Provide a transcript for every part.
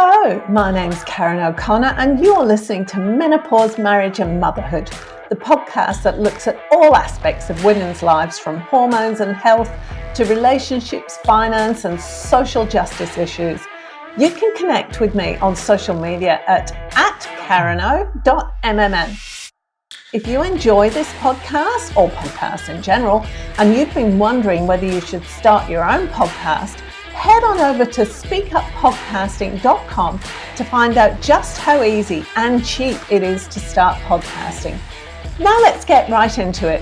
Hello, my name's Karen O'Connor and you're listening to Menopause, Marriage and Motherhood, the podcast that looks at all aspects of women's lives from hormones and health to relationships, finance and social justice issues. You can connect with me on social media at kareno.mmm. If you enjoy this podcast or podcasts in general and you've been wondering whether you should start your own podcast, head on over to speakuppodcasting.com to find out just how easy and cheap it is to start podcasting. Now let's get right into it.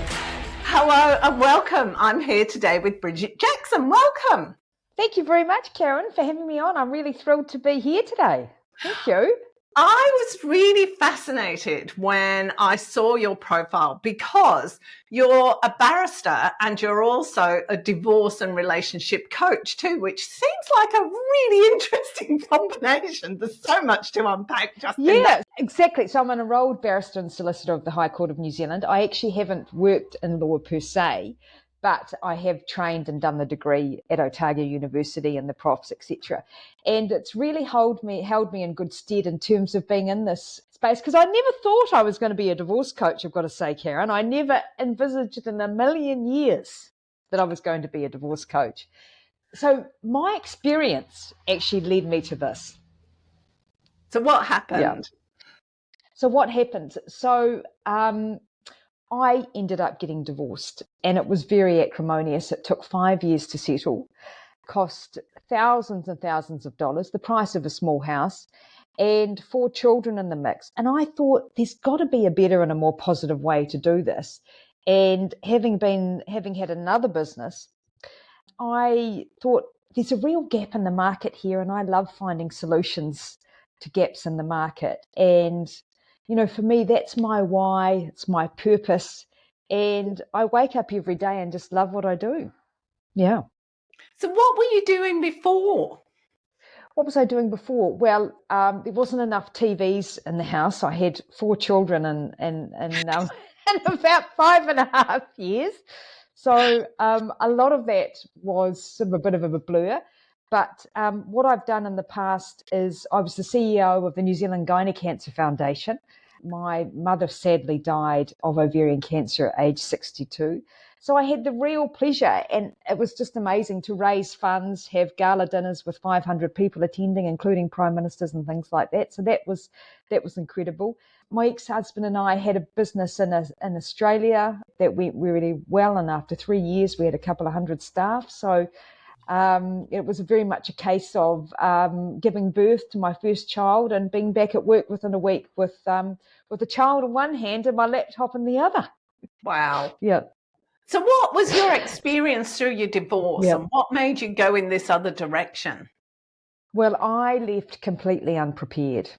Hello and welcome. I'm here today with Bridget Jackson. Welcome. Thank you very much, Karen, for having me on. I'm really thrilled to be here today. Thank you. I was really fascinated when I saw your profile because you're a barrister and you're also a divorce and relationship coach too, which seems like a really interesting combination. There's so much to unpack just in that. Exactly. So I'm an enrolled barrister and solicitor of the High Court of New Zealand. I actually haven't worked in law per se, but I have trained and done the degree at Otago University and the profs, etc. And it's really held me in good stead in terms of being in this space, because I never thought I was going to be a divorce coach, I've got to say, Karen. I never envisaged in a million years that I was going to be a divorce coach. So my experience actually led me to this. So what happened? Yeah. So what happened? So I ended up getting divorced and it was very acrimonious. It took 5 years to settle, cost thousands and thousands of dollars, the price of a small house, and 4 children in the mix. And I thought there's got to be a better and a more positive way to do this. And having had another business, I thought there's a real gap in the market here, and I love finding solutions to gaps in the market. And you know, for me, that's my why, it's my purpose. And I wake up every day and just love what I do. Yeah. So what were you doing before? What was I doing before? Well, there wasn't enough TVs in the house. I had 4 children in about 5.5 years. So a lot of that was sort of a bit of a blur. But what I've done in the past is I was the CEO of the New Zealand Gynae Cancer Foundation. My mother sadly died of ovarian cancer at age 62. So I had the real pleasure, and it was just amazing to raise funds, have gala dinners with 500 people attending, including prime ministers and things like that. So that was incredible. My ex-husband and I had a business in Australia that went really well, and after 3 years we had a couple of hundred staff. So it was very much a case of giving birth to my first child and being back at work within a week with a child in one hand and my laptop in the other. Wow. Yeah. So what was your experience through your divorce Yeah. and what made you go in this other direction? Well, I left completely unprepared,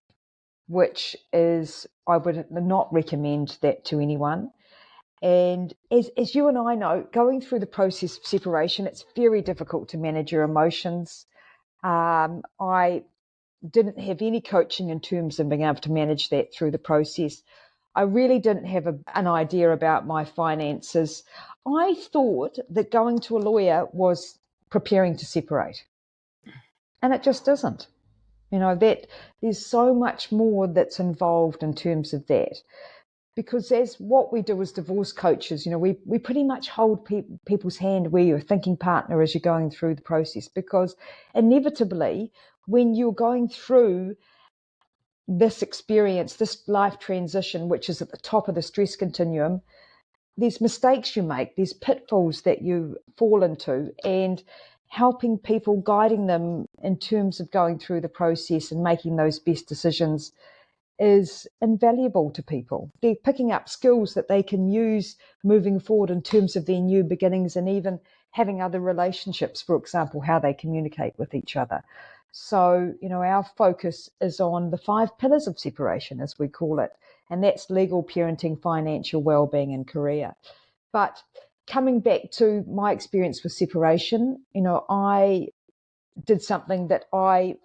which is, I would not recommend that to anyone. And as you and I know, going through the process of separation, it's very difficult to manage your emotions. I didn't have any coaching in terms of being able to manage that through the process. I really didn't have an idea about my finances. I thought that going to a lawyer was preparing to separate. And it just isn't. You know, that there's so much more that's involved in terms of that. Because as what we do as divorce coaches, you know, we pretty much hold people's hand. We're your thinking partner as you're going through the process, because inevitably when you're going through this experience, this life transition, which is at the top of the stress continuum, there's mistakes you make, there's pitfalls that you fall into, and helping people, guiding them in terms of going through the process and making those best decisions is invaluable to people. They're picking up skills that they can use moving forward in terms of their new beginnings and even having other relationships, for example, how they communicate with each other. So, you know, our focus is on the 5 pillars of separation, as we call it, and that's legal, parenting, financial, well-being, and career. But coming back to my experience with separation, you know, I did something that I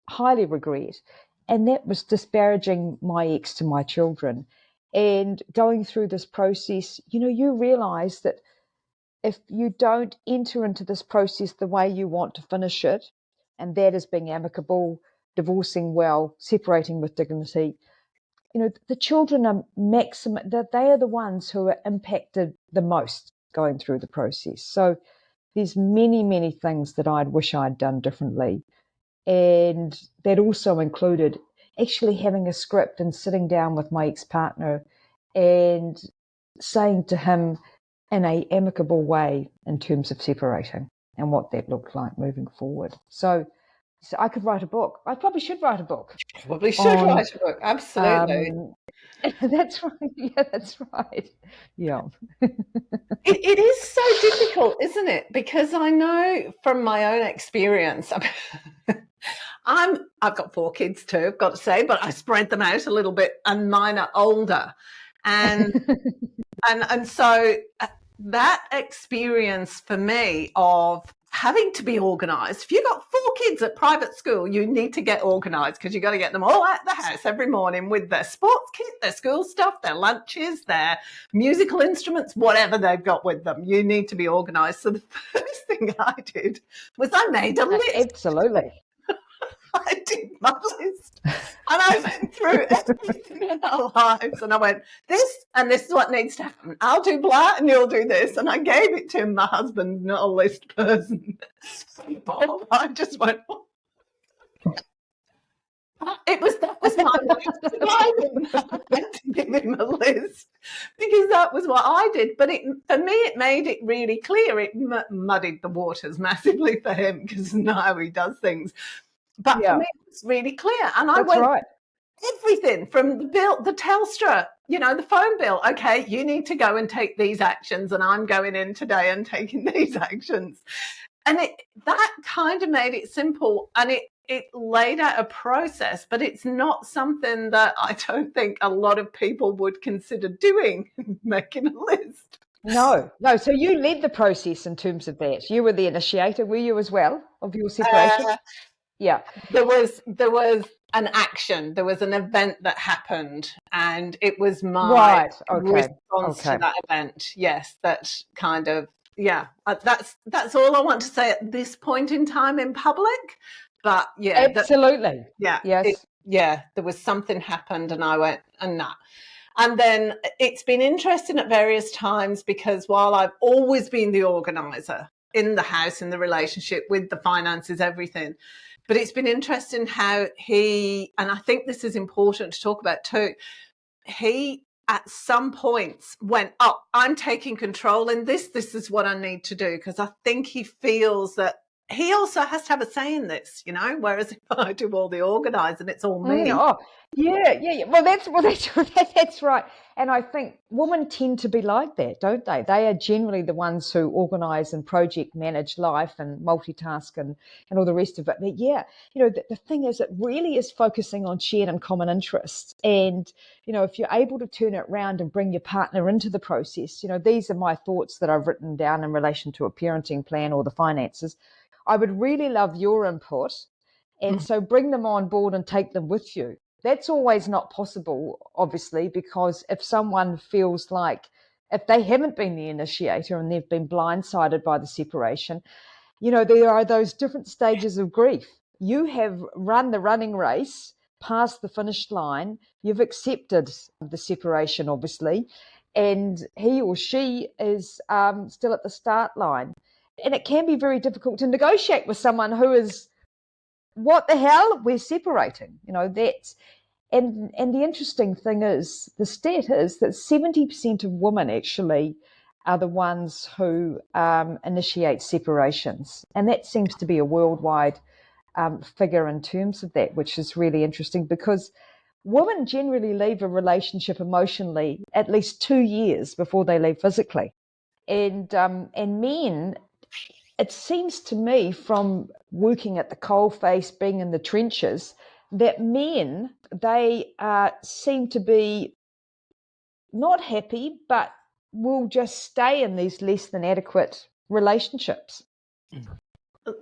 highly regret, and that was disparaging my ex to my children. And going through this process, you know, you realize that if you don't enter into this process the way you want to finish it, and that is being amicable, divorcing well, separating with dignity, the children are that they are the ones who are impacted the most going through the process. So there's many, many things that I'd wish I'd done differently. And that also included actually having a script and sitting down with my ex-partner and saying to him in a amicable way in terms of separating and what that looked like moving forward. So I could write a book. I probably should write a book. Probably should write a book. Absolutely. That's right. Yeah, that's right. Yeah. It is so difficult, isn't it? Because I know from my own experience, I've got 4 kids too, I've got to say, but I spread them out a little bit, and mine are older, and so that experience for me of having to be organised. If you've got 4 kids at private school, you need to get organised because you've got to get them all out the house every morning with their sports kit, their school stuff, their lunches, their musical instruments, whatever they've got with them. You need to be organised. So the first thing I did was I made a list. Absolutely. I did my list, and I went through everything in our lives, and I went, this and this is what needs to happen. I'll do blah and you'll do this. And I gave it to him. My husband's not a list person. I just went, that was my list to him. I went to give him a list because that was what I did. But for me, it made it really clear. It muddied the waters massively for him because now he does things. But for me, it's really clear. And I went, right. Everything from the bill, the Telstra, the phone bill. Okay, you need to go and take these actions, and I'm going in today and taking these actions. And that kind of made it simple, and it laid out a process, but it's not something that I don't think a lot of people would consider doing, making a list. No. So you led the process in terms of that. You were the initiator, were you as well, of your separation? Yeah. There was an action. There was an event that happened, and it was my response to that event. Yes, that kind of, that's all I want to say at this point in time in public. But yeah, absolutely. Yes. There was something happened, and I went, and that. And then it's been interesting at various times because while I've always been the organizer in the house, in the relationship, with the finances, everything, but it's been interesting how he, and I think this is important to talk about too, he at some points went, oh, I'm taking control in this. This is what I need to do. Because I think he feels that he also has to have a say in this, whereas if I do all the organising, it's all me. Yeah. Well, that's right. And I think women tend to be like that, don't they? They are generally the ones who organise and project manage life and multitask and all the rest of it. But the thing is, it really is focusing on shared and common interests. And, if you're able to turn it around and bring your partner into the process, these are my thoughts that I've written down in relation to a parenting plan or the finances. I would really love your input. And so bring them on board and take them with you. That's always not possible, obviously, because if someone feels like if they haven't been the initiator and they've been blindsided by the separation, there are those different stages of grief. You have run the running race, past the finish line, you've accepted the separation, obviously, and he or she is still at the start line. And it can be very difficult to negotiate with someone who is, what the hell, we're separating. That's, and the interesting thing is, the stat is that 70% of women actually are the ones who initiate separations. And that seems to be a worldwide figure in terms of that, which is really interesting because women generally leave a relationship emotionally at least 2 years before they leave physically. And men, it seems to me from working at the coalface, being in the trenches, that men, they seem to be not happy, but will just stay in these less than adequate relationships.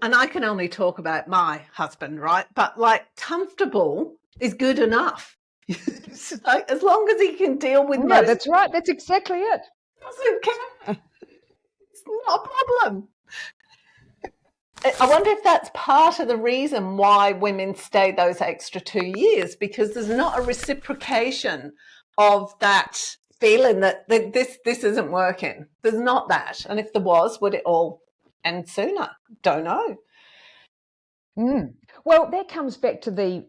And I can only talk about my husband, right? But comfortable is good enough. As long as he can deal with most. That's right. That's exactly it. Doesn't care. It's not a problem. I wonder if that's part of the reason why women stay those extra 2 years, because there's not a reciprocation of that feeling that this isn't working. There's not that. And if there was, would it all end sooner? Don't know. Mm. Well, that comes back to the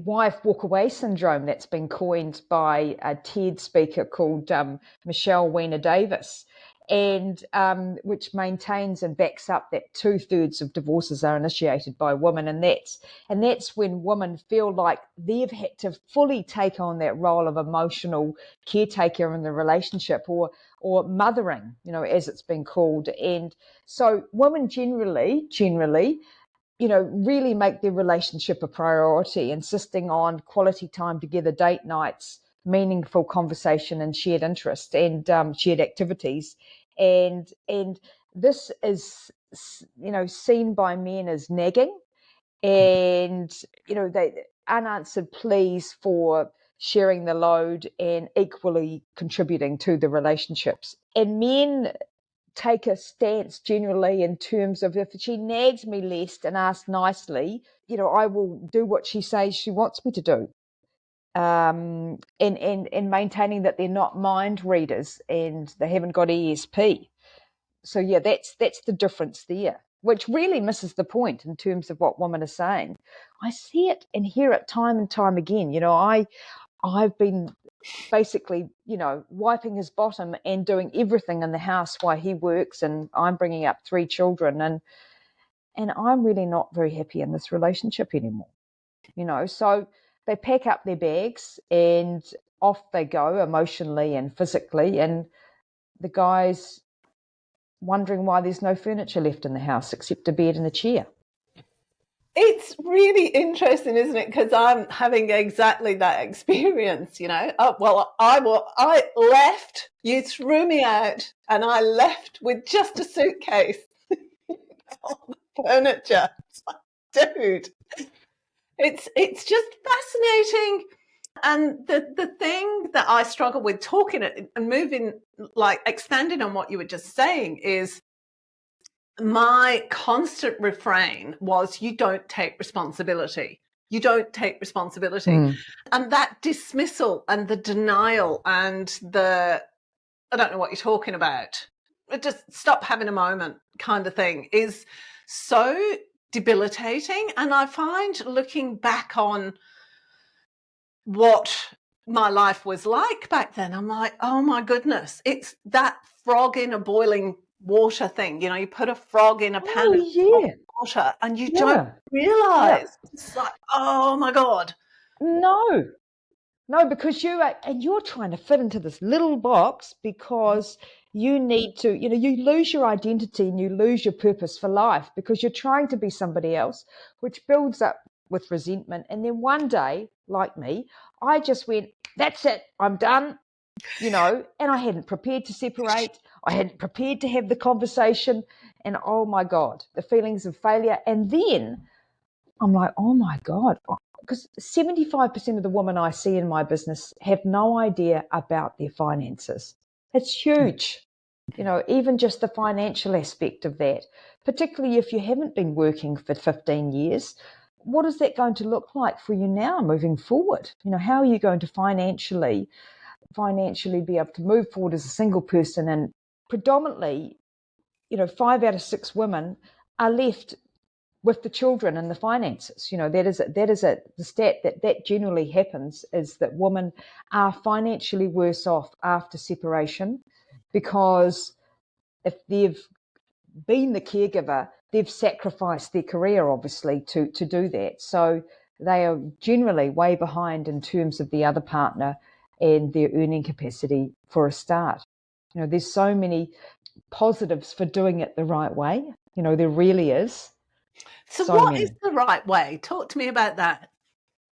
wife walk away syndrome that's been coined by a TED speaker called Michelle Weiner Davis, and which maintains and backs up that 2/3 of divorces are initiated by women, and that's when women feel like they've had to fully take on that role of emotional caretaker in the relationship, or mothering, as it's been called, and so women generally really make their relationship a priority, insisting on quality time together, date nights, meaningful conversation, and shared interests, and shared activities. And this is, seen by men as nagging, and they unanswered pleas for sharing the load and equally contributing to the relationships. And men take a stance generally in terms of, if she nags me less and asks nicely, I will do what she says she wants me to do. And maintaining that they're not mind readers and they haven't got ESP. So yeah, that's the difference there, which really misses the point in terms of what women are saying. I see it and hear it time and time again. I've been basically, wiping his bottom and doing everything in the house while he works, and I'm bringing up 3 children, and I'm really not very happy in this relationship anymore. So they pack up their bags and off they go, emotionally and physically, and the guy's wondering why there's no furniture left in the house except a bed and a chair. It's really interesting, isn't it? Because I'm having exactly that experience, Oh, well, I left, you threw me out, and I left with just a suitcase. All the furniture. It's like, dude, it's just fascinating. And the thing that I struggle with talking and moving, like expanding on what you were just saying, is my constant refrain was, you don't take responsibility. You don't take responsibility. And that dismissal and the denial and I don't know what you're talking about, just stop having a moment kind of thing is so debilitating. And I find, looking back on what my life was like back then, I'm like, oh my goodness, it's that frog in a boiling water thing. You put a frog in a pan of water and you don't realize. It's like, oh my God. No, because you're trying to fit into this little box, because you need to, you lose your identity and you lose your purpose for life because you're trying to be somebody else, which builds up with resentment. And then one day, like me, I just went, that's it, I'm done, and I hadn't prepared to separate. I hadn't prepared to have the conversation. And oh my God, the feelings of failure. And then I'm like, oh my God, because 75% of the women I see in my business have no idea about their finances. It's huge. Even just the financial aspect of that, particularly if you haven't been working for 15 years, what is that going to look like for you now moving forward? How are you going to financially be able to move forward as a single person? And predominantly, 5 out of 6 women are left with the children and the finances. The stat that generally happens is that women are financially worse off after separation, because if they've been the caregiver, they've sacrificed their career, obviously, to do that. So they are generally way behind in terms of the other partner and their earning capacity for a start. There's so many positives for doing it the right way. There really is. So So what is many. the right way? Talk to me about that.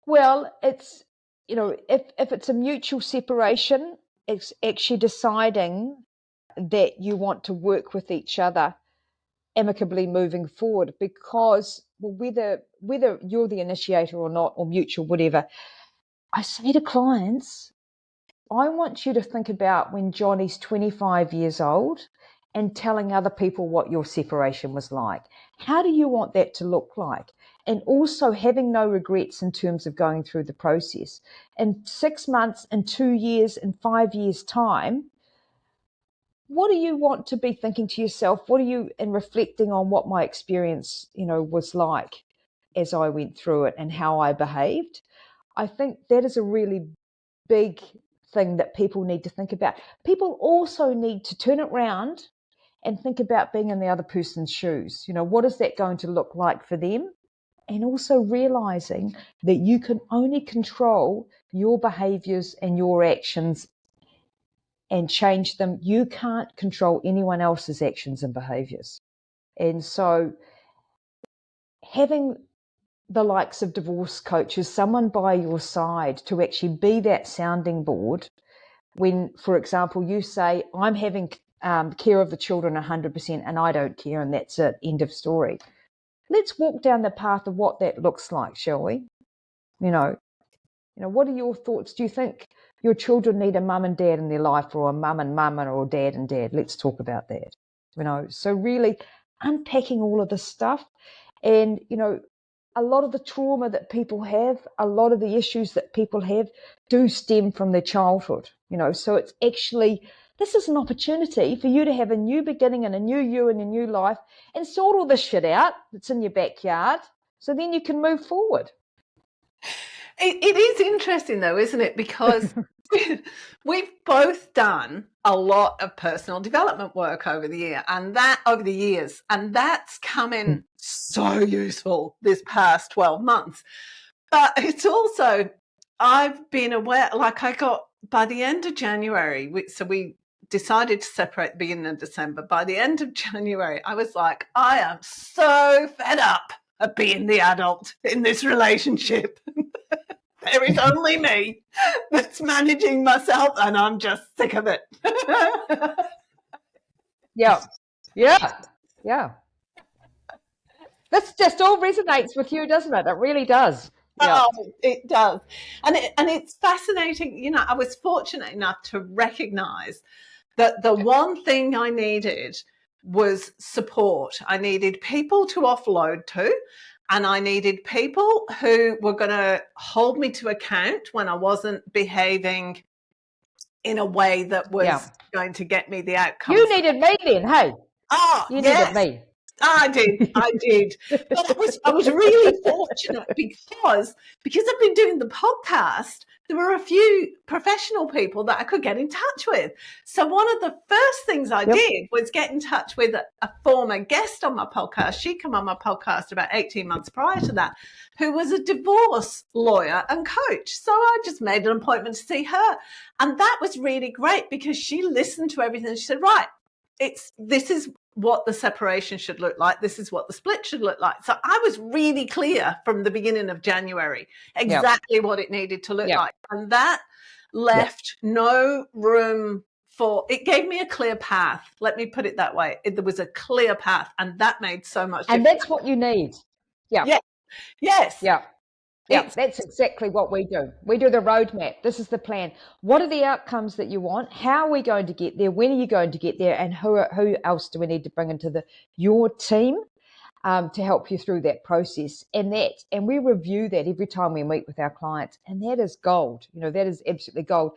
Well, it's, if it's a mutual separation, it's actually deciding that you want to work with each other amicably moving forward, because, well, whether you're the initiator or not, or mutual, whatever, I say to clients, I want you to think about when Johnny's 25 years old and telling other people what your separation was like. How do you want that to look like? And also having no regrets in terms of going through the process. In 6 months, in 2 years, in 5 years' time, what do you want to be thinking to yourself? What are you, in reflecting on what my experience, was like as I went through it and how I behaved? I think that is a really big thing that people need to think about. People also need to turn it around and think about being in the other person's shoes. What is that going to look like for them? And also realizing that you can only control your behaviors and your actions and change them. You can't control anyone else's actions and behaviors. And so having the likes of divorce coaches, someone by your side to actually be that sounding board when, for example, you say, I'm having care of the children 100% and I don't care, and that's it, end of story. Let's walk down the path of what that looks like, shall we? What are your thoughts? Do you think your children need a mum and dad in their life, or a mum and mum, or dad and dad? Let's talk about that. So really unpacking all of this stuff. And, a lot of the trauma that people have, a lot of the issues that people have do stem from their childhood, so it's actually, this is an opportunity for you to have a new beginning and a new you and a new life, and sort all this shit out that's in your backyard, so then you can move forward. It is interesting though, isn't it? Because we've both done a lot of personal development work over the years, and that's come in so useful this past 12 months. But it's also, I've been aware, like by the end of January, we decided to separate at the beginning of December. By the end of January, I was like, I am so fed up of being the adult in this relationship. There is only me that's managing myself, and I'm just sick of it. Yeah. This just all resonates with you, doesn't it? It really does. Yeah. Oh, it does. And it's fascinating. I was fortunate enough to recognize that the one thing I needed was support. I needed people to offload to, and I needed people who were going to hold me to account when I wasn't behaving in a way that was going to get me the outcome. You needed me then, hey? Oh, you yes. needed me. I did. But I was really fortunate because I've been doing the podcast, there were a few professional people that I could get in touch with. So one of the first things I did was get in touch with a former guest on my podcast. She'd come on my podcast about 18 months prior to that, who was a divorce lawyer and coach. So I just made an appointment to see her. And that was really great because she listened to everything. She said, right, this is what the separation should look like. This is what the split should look like. So I was really clear from the beginning of January exactly what it needed to look like. And that left no room for, it gave me a clear path. Let me put it that way. There was a clear path, and that made so much difference. And that's what you need. Yeah. Yes. Yeah. Yeah, that's exactly what we do. We do the roadmap. This is the plan. What are the outcomes that you want? How are we going to get there? When are you going to get there? And who else do we need to bring into your team to help you through that process? And we review that every time we meet with our clients. And that is gold. That is absolutely gold.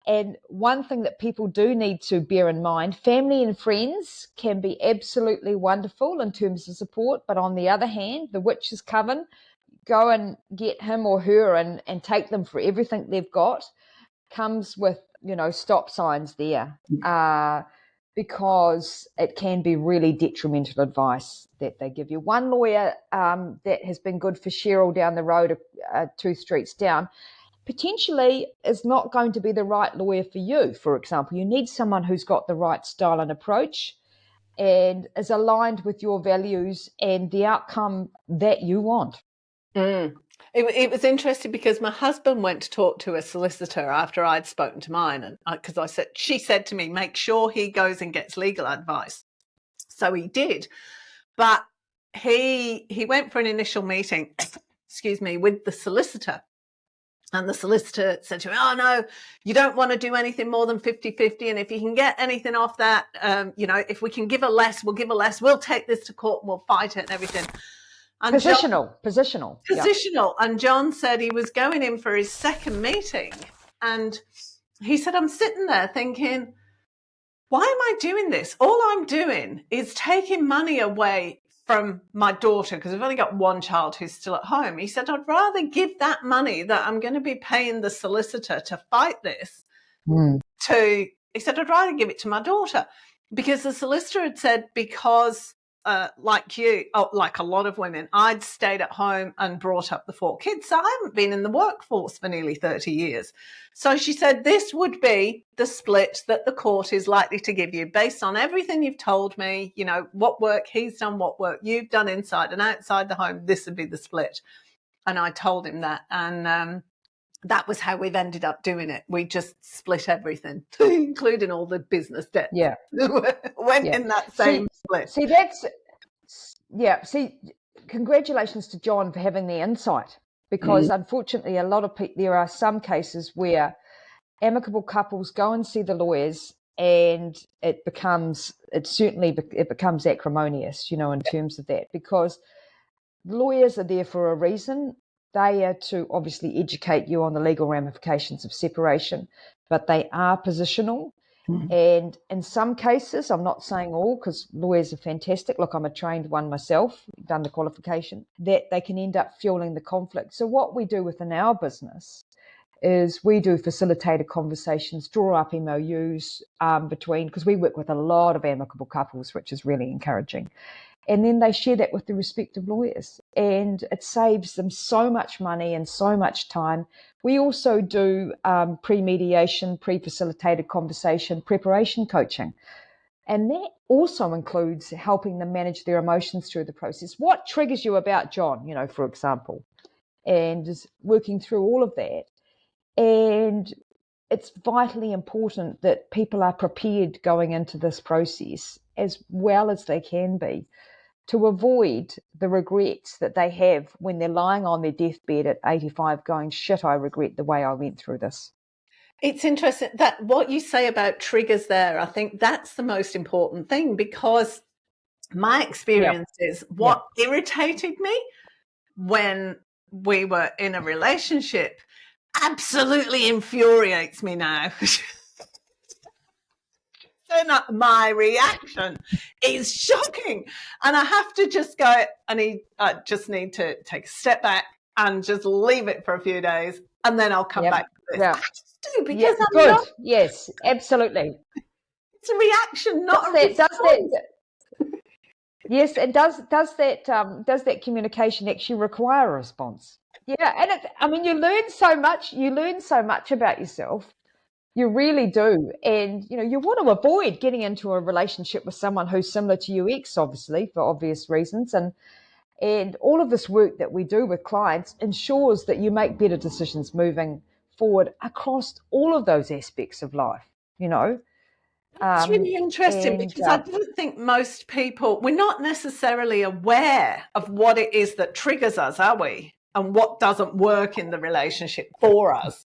And one thing that people do need to bear in mind, family and friends can be absolutely wonderful in terms of support. But on the other hand, the witch's coven, go and get him or her and take them for everything they've got, comes with, stop signs there, because it can be really detrimental advice that they give you. One lawyer that has been good for Cheryl down the road, 2 streets down, potentially is not going to be the right lawyer for you. For example, you need someone who's got the right style and approach and is aligned with your values and the outcome that you want. It was interesting because my husband went to talk to a solicitor after I'd spoken to mine, and because she said to me, make sure he goes and gets legal advice. So he did, but he went for an initial meeting, excuse me, with the solicitor, And the solicitor said to me, oh, no, you don't want to do anything more than 50-50. And if you can get anything off that, if we can give a less, we'll give a less. We'll take this to court and we'll fight it and everything. And positional. Positional. And John said he was going in for his second meeting. And he said, I'm sitting there thinking, why am I doing this? All I'm doing is taking money away from my daughter, because I've only got one child who's still at home. He said, I'd rather give that money that I'm going to be paying the solicitor to fight this he said, I'd rather give it to my daughter, because the solicitor had said, because like a lot of women, I'd stayed at home and brought up the 4 kids. So I haven't been in the workforce for nearly 30 years. So she said, this would be the split that the court is likely to give you based on everything you've told me, what work he's done, what work you've done inside and outside the home. This would be the split. And I told him that. And that was how we've ended up doing it. We just split everything, including all the business debt. Yeah. Went in that same split. Congratulations to John for having the insight, because unfortunately there are some cases where amicable couples go and see the lawyers and it becomes acrimonious, in terms of that, because lawyers are there for a reason. They are to obviously educate you on the legal ramifications of separation, but they are positional. And in some cases, I'm not saying all, because lawyers are fantastic. Look, I'm a trained one myself, done the qualification, that they can end up fueling the conflict. So what we do within our business is we do facilitated conversations, draw up MOUs because we work with a lot of amicable couples, which is really encouraging. And then they share that with the respective lawyers, and it saves them so much money and so much time. We also do pre-mediation, pre-facilitated conversation, preparation coaching. And that also includes helping them manage their emotions through the process. What triggers you about John, for example, and is working through all of that. And it's vitally important that people are prepared going into this process as well as they can be, to avoid the regrets that they have when they're lying on their deathbed at 85 going, shit, I regret the way I went through this. It's interesting that what you say about triggers there. I think that's the most important thing, because my experience is what irritated me when we were in a relationship absolutely infuriates me now. My reaction is shocking, and I have to just go, I just need to take a step back and just leave it for a few days, and then I'll come back to this. I just do, because I'm good. not. Yes, absolutely. It's a reaction, not a response. Yes, and does that communication actually require a response? Yeah, and you learn so much. You learn so much about yourself. You really do. And, you want to avoid getting into a relationship with someone who's similar to your ex, obviously, for obvious reasons. And all of this work that we do with clients ensures that you make better decisions moving forward across all of those aspects of life, It's really interesting, because I don't think most people, we're not necessarily aware of what it is that triggers us, are we? And what doesn't work in the relationship for us.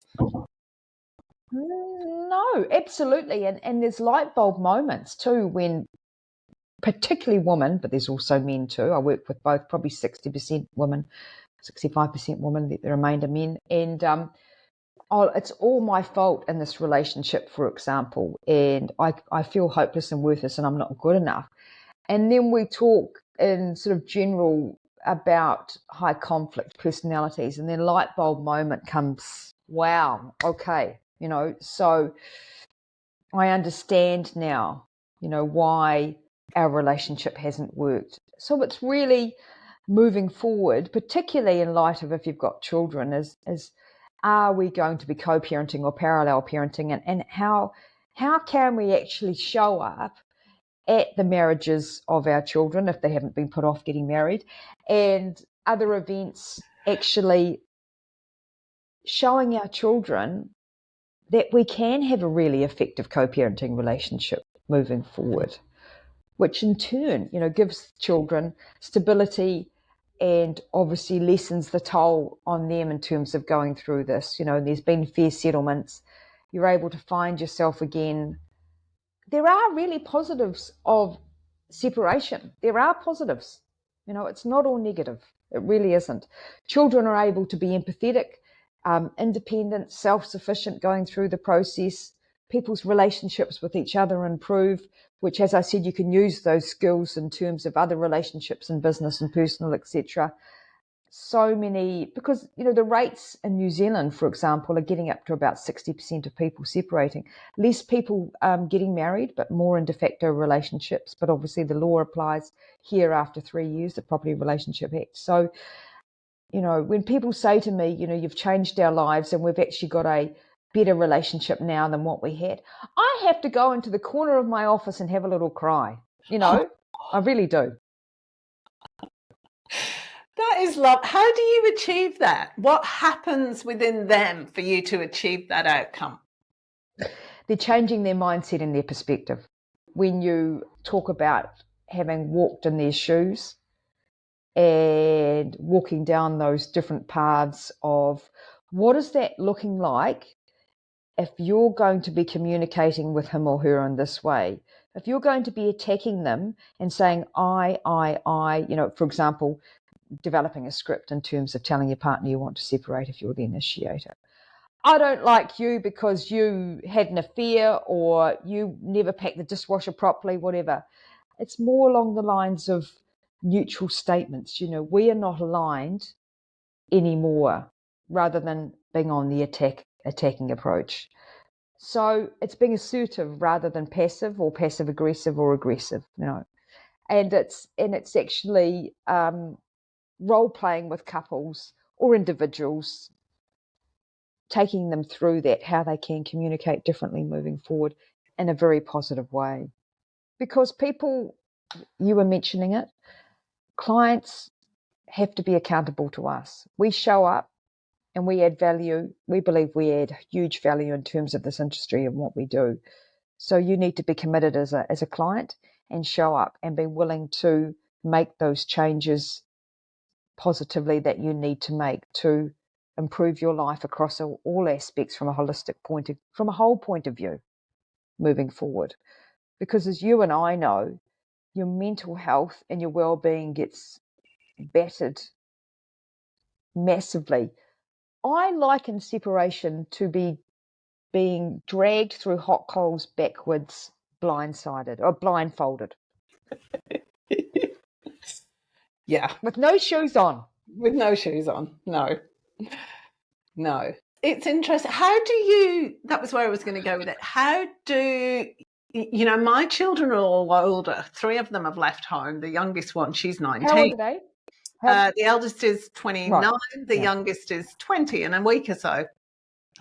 No, absolutely. And there's light bulb moments too, when particularly women, but there's also men too. I work with both, probably 60% women, 65% women, the remainder men. And it's all my fault in this relationship, for example, and I feel hopeless and worthless and I'm not good enough. And then we talk in sort of general about high conflict personalities, and then light bulb moment comes, wow, okay. So I understand now, why our relationship hasn't worked. So it's really moving forward, particularly in light of if you've got children, is are we going to be co-parenting or parallel parenting, and how can we actually show up at the marriages of our children if they haven't been put off getting married, and other events, actually showing our children that we can have a really effective co-parenting relationship moving forward, which in turn, gives children stability, and obviously lessens the toll on them in terms of going through this. And there's been fair settlements. You're able to find yourself again. There are really positives of separation. There are positives. It's not all negative. It really isn't. Children are able to be empathetic, independent, self-sufficient going through the process. People's relationships with each other improve, which, as I said, you can use those skills in terms of other relationships in business and personal, etc. So many, because the rates in New Zealand, for example, are getting up to about 60% of people separating. Less people getting married, but more in de facto relationships. But obviously the law applies here after 3 years, the Property Relationship Act. So when people say to me, you've changed our lives and we've actually got a better relationship now than what we had, I have to go into the corner of my office and have a little cry. I really do. That is love. How do you achieve that? What happens within them for you to achieve that outcome? They're changing their mindset and their perspective. When you talk about having walked in their shoes and walking down those different paths of what is that looking like if you're going to be communicating with him or her in this way, if you're going to be attacking them and saying, I, for example, developing a script in terms of telling your partner you want to separate if you're the initiator. I don't like you because you had an affair or you never packed the dishwasher properly, whatever. It's more along the lines of neutral statements. We are not aligned anymore, rather than being on the attacking approach. So it's being assertive rather than passive or passive aggressive or aggressive, and it's actually role playing with couples or individuals, taking them through that, how they can communicate differently moving forward in a very positive way. Because people, you were mentioning it, clients have to be accountable to us. We show up and we add value. We believe we add huge value in terms of this industry and what we do. So you need to be committed as a client and show up and be willing to make those changes positively that you need to make to improve your life across all aspects from a holistic from a whole point of view moving forward. Because as you and I know, your mental health and your well-being gets battered massively. I liken separation to being dragged through hot coals backwards, blindsided or blindfolded. Yeah. With no shoes on. With no shoes on. No. It's interesting. How do you, that was where I was going to go with it. How do, my children are all older. 3 of them have left home. The youngest one, she's 19. How old are they? The eldest is 29. Right. The youngest is 20 in a week or so.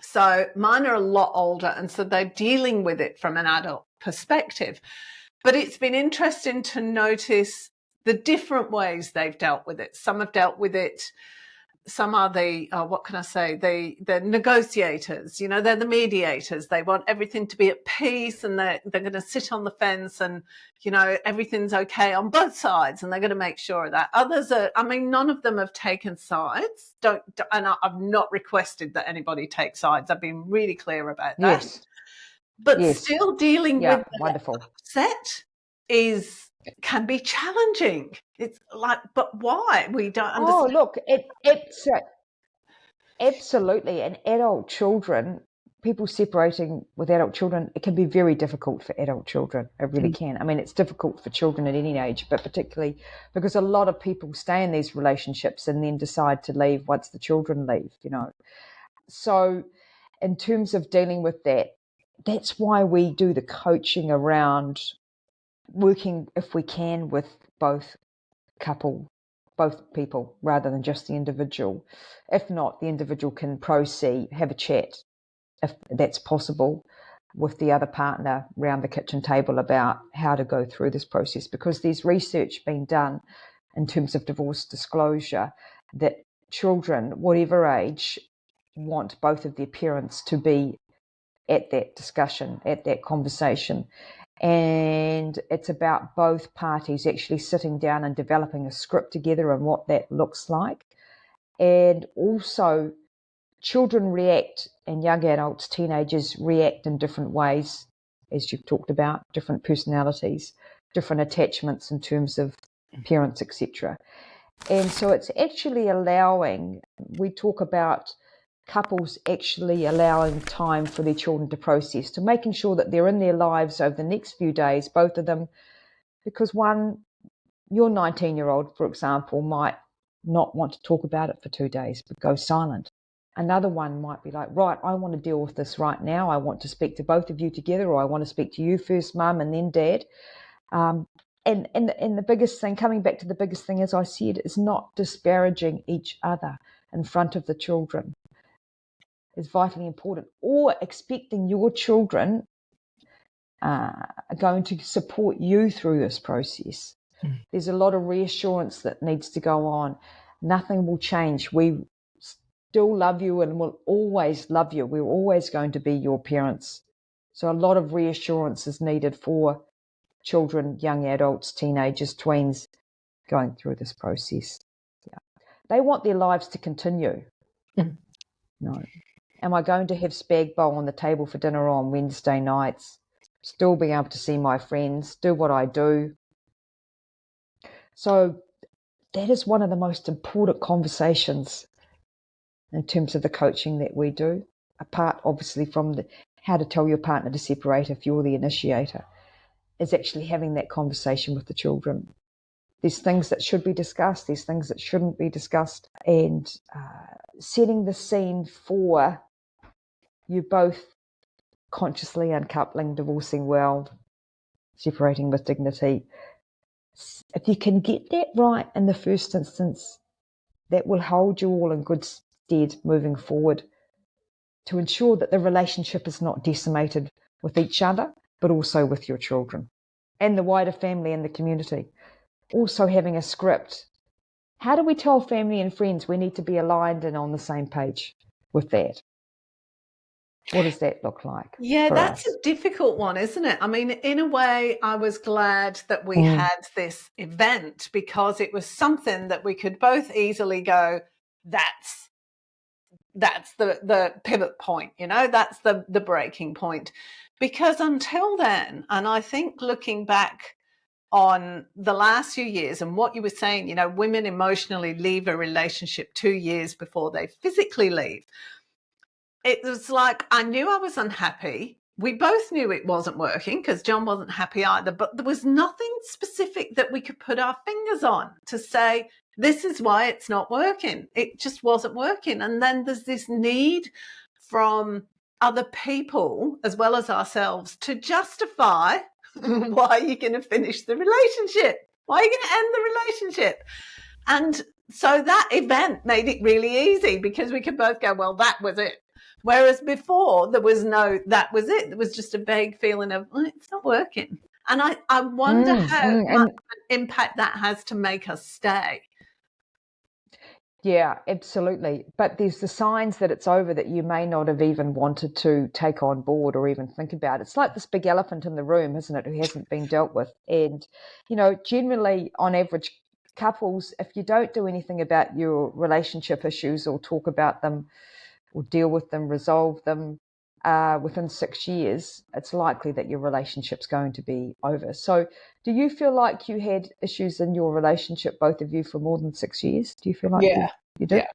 So mine are a lot older, and so they're dealing with it from an adult perspective. But it's been interesting to notice the different ways they've dealt with it. Some have dealt with it. Some are the negotiators, they're the mediators. They want everything to be at peace, and they're going to sit on the fence and, everything's okay on both sides, and they're going to make sure of that. Others are, none of them have taken sides. And I've not requested that anybody take sides. I've been really clear about that. Yes. But still dealing with wonderful. upset can be challenging. It's like, but why? We don't understand. Oh, look, it's absolutely. And adult children, people separating with adult children, it can be very difficult for adult children. It really can. It's difficult for children at any age, but particularly because a lot of people stay in these relationships and then decide to leave once the children leave, So in terms of dealing with that, that's why we do the coaching around working, if we can, with both people rather than just the individual. If not, the individual can proceed, have a chat, if that's possible, with the other partner around the kitchen table about how to go through this process, because there's research being done in terms of divorce disclosure that children, whatever age, want both of their parents to be at that discussion, at that conversation. And it's about both parties actually sitting down and developing a script together and what that looks like. And also, children react, and young adults, teenagers react in different ways, as you've talked about, different personalities, different attachments in terms of parents, etc. And so it's actually allowing, we talk about couples actually allowing time for their children to process, to making sure that they're in their lives over the next few days, both of them, because your 19-year-old, for example, might not want to talk about it for 2 days, but go silent. Another one might be like, right, I want to deal with this right now. I want to speak to both of you together, or I want to speak to you first, mum, and then dad. And the biggest thing, coming back to the biggest thing, as I said, is not disparaging each other in front of the children is vitally important, or expecting your children are going to support you through this process. There's a lot of reassurance that needs to go on. Nothing will change. We still love you and will always love you. We're always going to be your parents. So a lot of reassurance is needed for children, young adults, teenagers, tweens going through this process. Yeah. They want their lives to continue. No. Am I going to have spag bowl on the table for dinner on Wednesday nights? Still being able to see my friends, do what I do. So that is one of the most important conversations in terms of the coaching that we do, apart obviously from how to tell your partner to separate if you're the initiator, is actually having that conversation with the children. There's things that should be discussed, there's things that shouldn't be discussed, and setting the scene for you both consciously uncoupling, divorcing well, separating with dignity. If you can get that right in the first instance, that will hold you all in good stead moving forward to ensure that the relationship is not decimated with each other, but also with your children and the wider family and the community. Also having a script. How do we tell family and friends we need to be aligned and on the same page with that? What does that look like? Yeah, that's a difficult one, isn't it? I mean, in a way, I was glad that we had this event because it was something that we could both easily go, that's the pivot point, that's the breaking point. Because until then, and I think looking back on the last few years and what you were saying, women emotionally leave a relationship 2 years before they physically leave. It was like, I knew I was unhappy. We both knew it wasn't working because John wasn't happy either, but there was nothing specific that we could put our fingers on to say, this is why it's not working. It just wasn't working. And then there's this need from other people as well as ourselves to justify why you're going to finish the relationship. Why are you going to end the relationship? And so that event made it really easy because we could both go, well, that was it. Whereas before there was no, that was it. There was just a vague feeling of, it's not working. And I wonder how much impact that has to make us stay. Yeah, absolutely. But there's the signs that it's over that you may not have even wanted to take on board or even think about. It's like this big elephant in the room, isn't it, who hasn't been dealt with. And, generally, on average, couples, if you don't do anything about your relationship issues or talk about them or deal with them, resolve them within 6 years, it's likely that your relationship's going to be over. So do you feel like you had issues in your relationship, both of you, for more than 6 years? Do you feel like you did?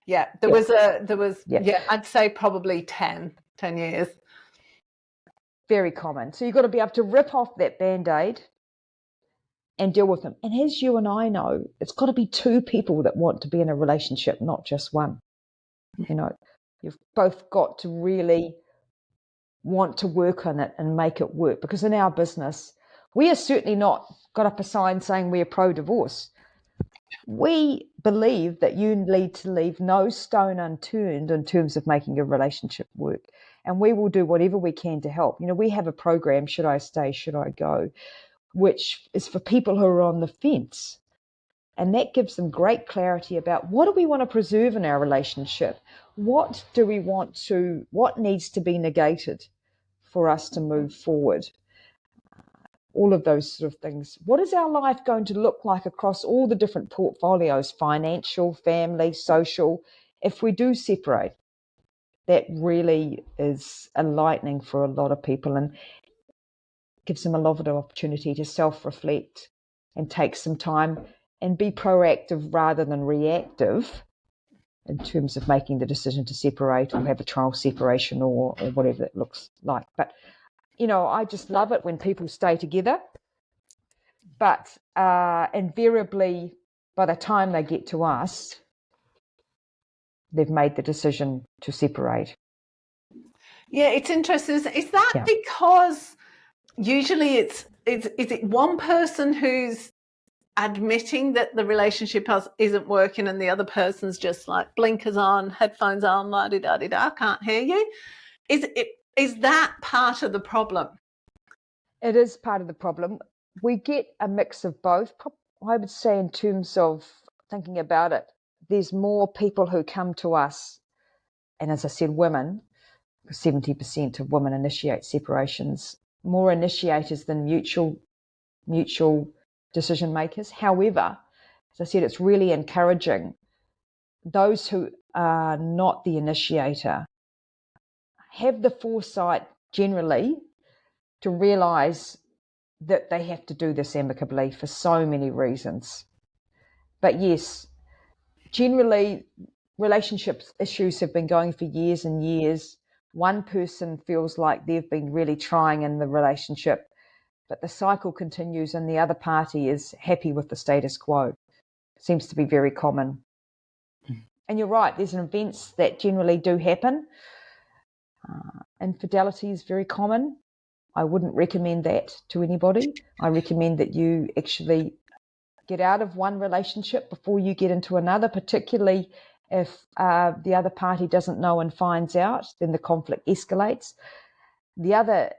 Yeah. There was, I'd say probably 10 years. Very common. So you've got to be able to rip off that Band-Aid and deal with them. And as you and I know, it's got to be two people that want to be in a relationship, not just one. You've both got to really want to work on it and make it work. Because in our business, we are certainly not got up a sign saying we're pro-divorce. We believe that you need to leave no stone unturned in terms of making a relationship work. And we will do whatever we can to help. We have a program, Should I Stay, Should I Go, which is for people who are on the fence. And that gives them great clarity about what do we want to preserve in our relationship? What needs to be negated for us to move forward. All of those sort of things. What is our life going to look like across all the different portfolios, financial, family, social, if we do separate? That really is enlightening for a lot of people and gives them a lot of opportunity to self-reflect and take some time and be proactive rather than reactive in terms of making the decision to separate or have a trial separation or whatever it looks like. But, I just love it when people stay together. But invariably, by the time they get to us, they've made the decision to separate. Yeah, it's interesting. Is that because usually is it one person who's admitting that the relationship isn't working and the other person's just like blinkers on, headphones on, la-di-da-di-da, can't hear you? Is that part of the problem? It is part of the problem. We get a mix of both. I would say in terms of thinking about it, there's more people who come to us, and as I said, women, 70% of women initiate separations, more initiators than mutual decision makers. However, as I said, it's really encouraging. Those who are not the initiator have the foresight generally to realise that they have to do this amicably for so many reasons. But yes, generally relationships issues have been going for years and years. One person feels like they've been really trying in the relationship, but the cycle continues and the other party is happy with the status quo. It seems to be very common. And you're right, there's events that generally do happen. Infidelity is very common. I wouldn't recommend that to anybody. I recommend that you actually get out of one relationship before you get into another, particularly if the other party doesn't know and finds out, then the conflict escalates. The other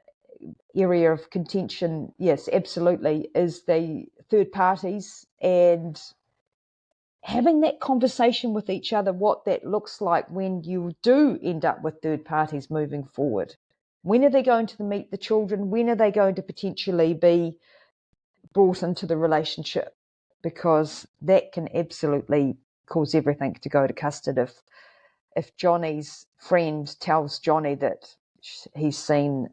area of contention, yes, absolutely, is the third parties and having that conversation with each other, what that looks like when you do end up with third parties moving forward. When are they going to meet the children? When are they going to potentially be brought into the relationship? Because that can absolutely cause everything to go to custard. If Johnny's friend tells Johnny that he's seen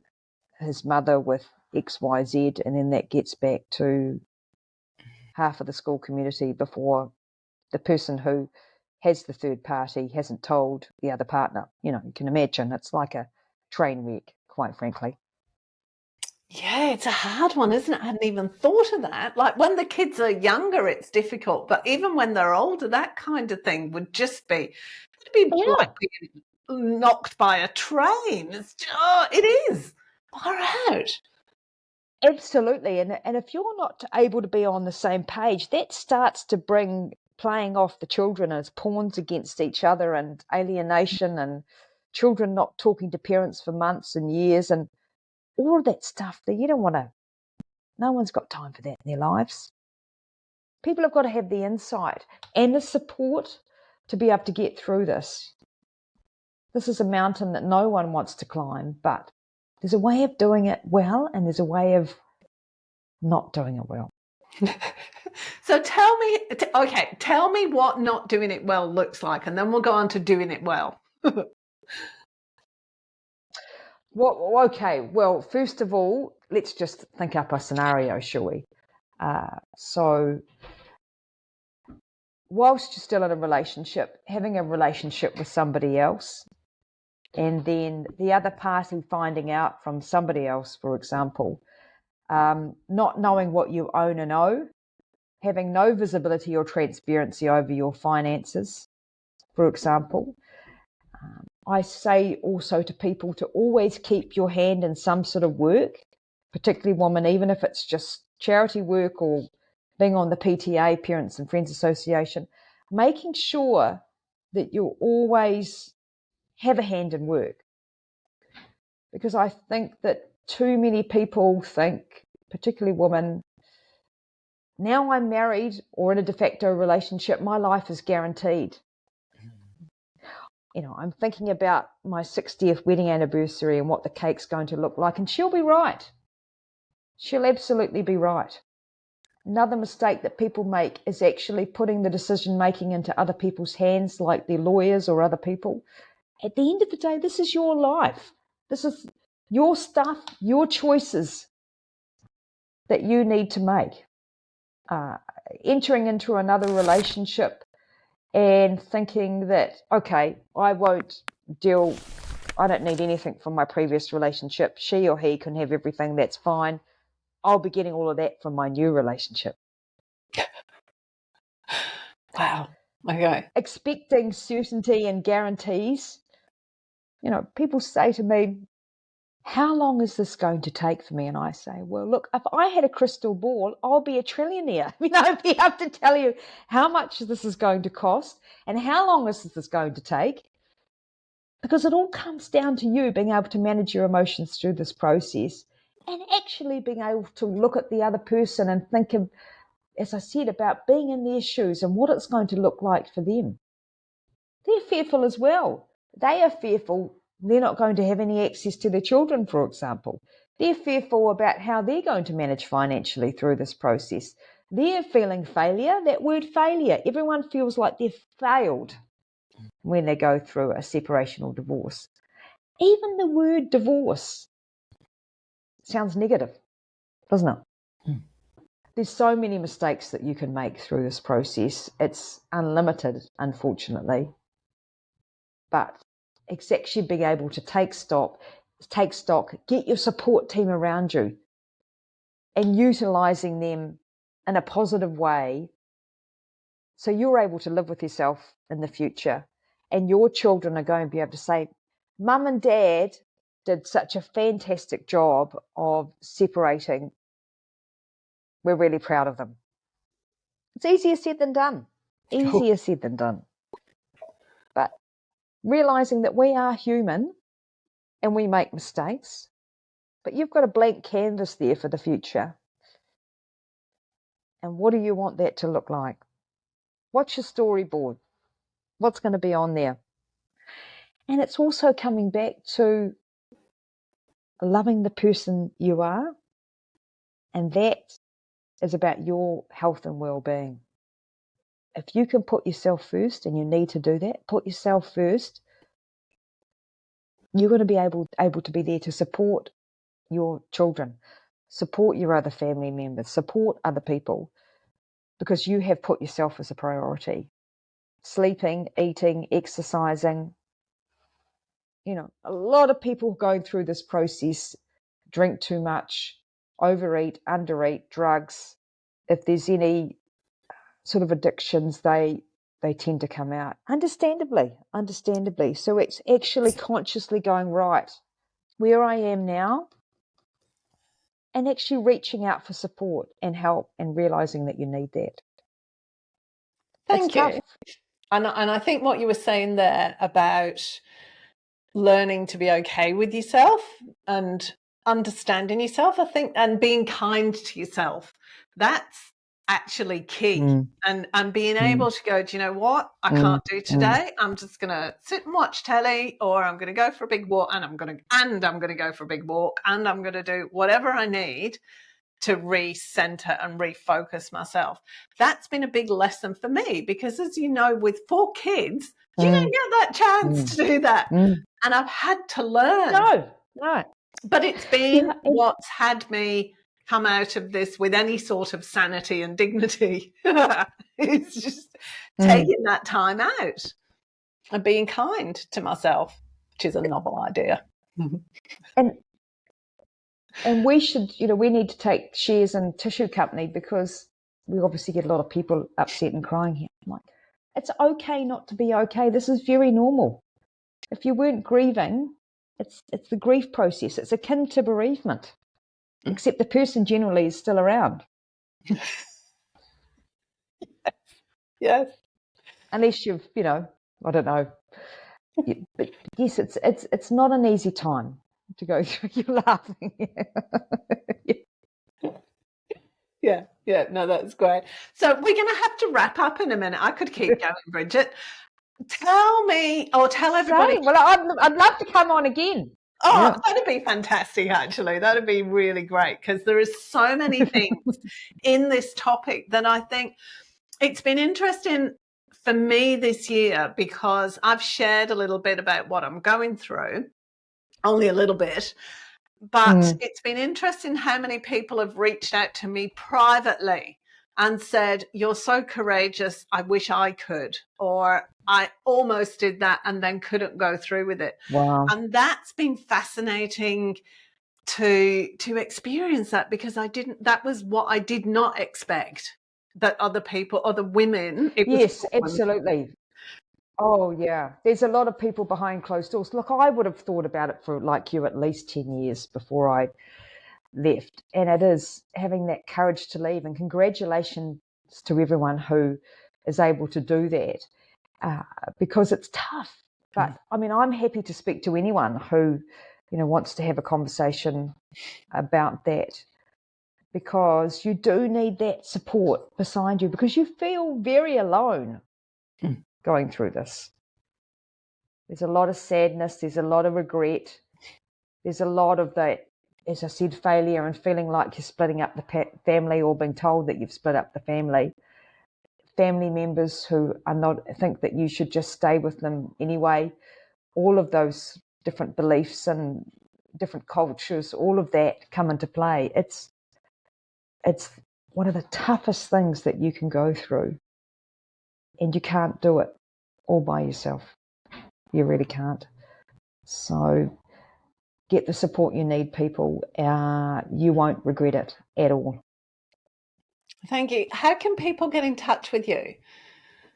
his mother with XYZ, and then that gets back to half of the school community before the person who has the third party hasn't told the other partner. You can imagine it's like a train wreck, quite frankly. Yeah, it's a hard one, isn't it? I hadn't even thought of that. Like when the kids are younger, it's difficult, but even when they're older, that kind of thing would just be like being knocked by a train. It is far out. Absolutely. And if you're not able to be on the same page, that starts to bring playing off the children as pawns against each other and alienation and children not talking to parents for months and years and all of that stuff that you don't want to, no one's got time for that in their lives. People have got to have the insight and the support to be able to get through this. This is a mountain that no one wants to climb, but there's a way of doing it well and there's a way of not doing it well. So tell me what not doing it well looks like, and then we'll go on to doing it well. Well, first of all, let's just think up a scenario, shall we? So whilst you're still in a relationship, having a relationship with somebody else, and then the other party finding out from somebody else, for example, not knowing what you own and owe, having no visibility or transparency over your finances, for example. I say also to people to always keep your hand in some sort of work, particularly women, even if it's just charity work or being on the PTA, Parents and Friends Association, making sure that you always have a hand in work. Because I think that too many people think, particularly women, now I'm married or in a de facto relationship, my life is guaranteed. I'm thinking about my 60th wedding anniversary and what the cake's going to look like, and she'll be right. She'll absolutely be right. Another mistake that people make is actually putting the decision making into other people's hands, like their lawyers or other people. At the end of the day, this is your life. This is your stuff, your choices that you need to make. Entering into another relationship and thinking that, okay, I don't need anything from my previous relationship. She or he can have everything, that's fine. I'll be getting all of that from my new relationship. Wow. Okay. Expecting certainty and guarantees. People say to me, how long is this going to take for me? And I say, well, look, if I had a crystal ball, I'll be a trillionaire. I'd be able to tell you how much this is going to cost and how long is this going to take. Because it all comes down to you being able to manage your emotions through this process and actually being able to look at the other person and think of, as I said, about being in their shoes and what it's going to look like for them. They're fearful as well. They are fearful they're not going to have any access to their children, for example. They're fearful about how they're going to manage financially through this process. They're feeling failure. That word failure, everyone feels like they've failed when they go through a separation or divorce. Even the word divorce sounds negative, doesn't it? Mm. There's so many mistakes that you can make through this process. It's unlimited, unfortunately. But it's actually being able to take stock, get your support team around you and utilising them in a positive way so you're able to live with yourself in the future and your children are going to be able to say, Mum and Dad did such a fantastic job of separating. We're really proud of them. It's easier said than done. Easier said than done. But realising that we are human and we make mistakes, but you've got a blank canvas there for the future. And what do you want that to look like? What's your storyboard? What's going to be on there? And it's also coming back to loving the person you are. And that is about your health and well-being. If you can put yourself first, and you need to do that, put yourself first, you're going to be able to be there to support your children, support your other family members, support other people, because you have put yourself as a priority. Sleeping, eating, exercising. A lot of people going through this process drink too much, overeat, undereat, drugs. If there's any sort of addictions, they tend to come out. Understandably. So it's actually consciously going, right, where I am now, and actually reaching out for support and help and realising that you need that. Thank you. And I think what you were saying there about learning to be okay with yourself and understanding yourself, I think, and being kind to yourself, that's actually key. And being able to go, do you know what? I can't do today. I'm just going to sit and watch telly, or I'm going to go for a big walk, and I'm going to go for a big walk, and I'm going to do whatever I need to recenter and refocus myself. That's been a big lesson for me, because as you know, with 4 kids, you don't get that chance to do that. And I've had to learn. No. But it's been what's had me come out of this with any sort of sanity and dignity. It's just taking that time out and being kind to myself, which is a novel idea. And we should, we need to take shares in Tissue Company, because we obviously get a lot of people upset and crying here. I'm like, it's okay not to be okay. This is very normal. If you weren't grieving, it's the grief process. It's akin to bereavement, except the person generally is still around. Yes. Unless you've, I don't know. But yes, it's not an easy time to go through. You're laughing. Yeah, no, that's great. So we're going to have to wrap up in a minute. I could keep going, Bridget. Tell me, or tell everybody. Same. Well, I'd love to come on again. Oh, that'd be fantastic, actually. That'd be really great, because there is so many things in this topic that I think it's been interesting for me this year, because I've shared a little bit about what I'm going through, only a little bit, but it's been interesting how many people have reached out to me privately and said, "You're so courageous, I wish I could," or "I almost did that and then couldn't go through with it." Wow. And that's been fascinating to experience that, because that was what I did not expect, that other people, other women. Yes, absolutely. Oh, yeah. There's a lot of people behind closed doors. Look, I would have thought about it for like you at least 10 years before I left. And it is having that courage to leave. And congratulations to everyone who is able to do that, because it's tough. But I mean, I'm happy to speak to anyone who, wants to have a conversation about that, because you do need that support beside you, because you feel very alone going through this. There's a lot of sadness, there's a lot of regret, there's a lot of that, as I said, failure and feeling like you're splitting up the family, or being told that you've split up the family. Family members who think that you should just stay with them anyway. All of those different beliefs and different cultures, all of that come into play. It's one of the toughest things that you can go through, and you can't do it all by yourself. You really can't. So get the support you need, people. You won't regret it at all. Thank you. How can people get in touch with you?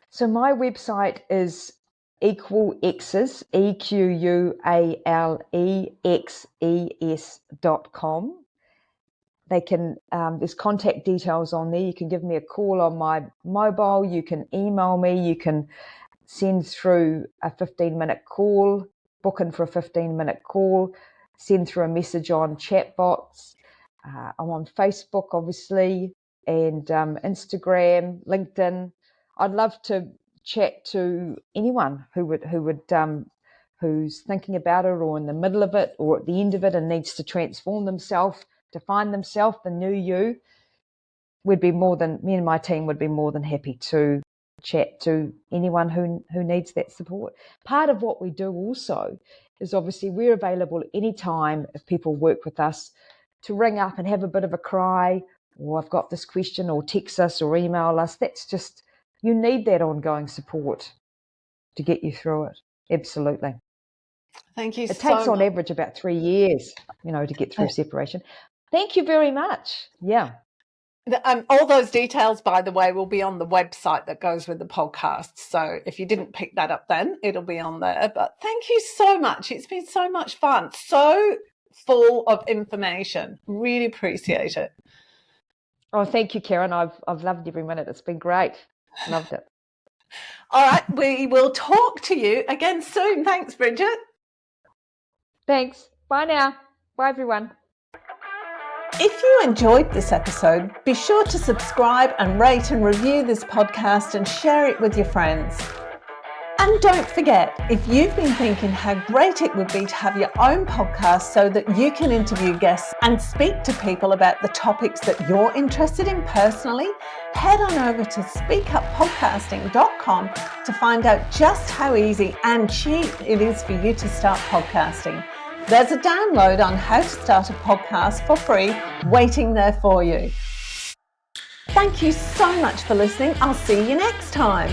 So my website is equalexes, EQUALEXES.com. They can, there's contact details on there. You can give me a call on my mobile. You can email me. You can send through a 15-minute call, book in for a 15-minute call, send through a message on chatbots. I'm on Facebook, obviously, and Instagram, LinkedIn. I'd love to chat to anyone who's thinking about it, or in the middle of it, or at the end of it, and needs to transform themselves, to find themselves, the new you. Me and my team would be more than happy to chat to anyone who needs that support. Part of what we do also is, obviously, we're available anytime if people work with us, to ring up and have a bit of a cry, or I've got this question, or text us or email us. That's just, you need that ongoing support to get you through it. Absolutely. Thank you. It takes on average about 3 years, to get through separation. Thank you very much. Yeah. All those details, by the way, will be on the website that goes with the podcast. So if you didn't pick that up then, it'll be on there. But thank you so much. It's been so much fun. So full of information. Really appreciate it. Oh, thank you, Karen. I've loved every minute. It's been great. Loved it. All right. We will talk to you again soon. Thanks, Bridget. Thanks. Bye now. Bye, everyone. If you enjoyed this episode, be sure to subscribe and rate and review this podcast, and share it with your friends. And don't forget, if you've been thinking how great it would be to have your own podcast so that you can interview guests and speak to people about the topics that you're interested in personally, head on over to speakuppodcasting.com to find out just how easy and cheap it is for you to start podcasting. There's a download on how to start a podcast for free waiting there for you. Thank you so much for listening. I'll see you next time.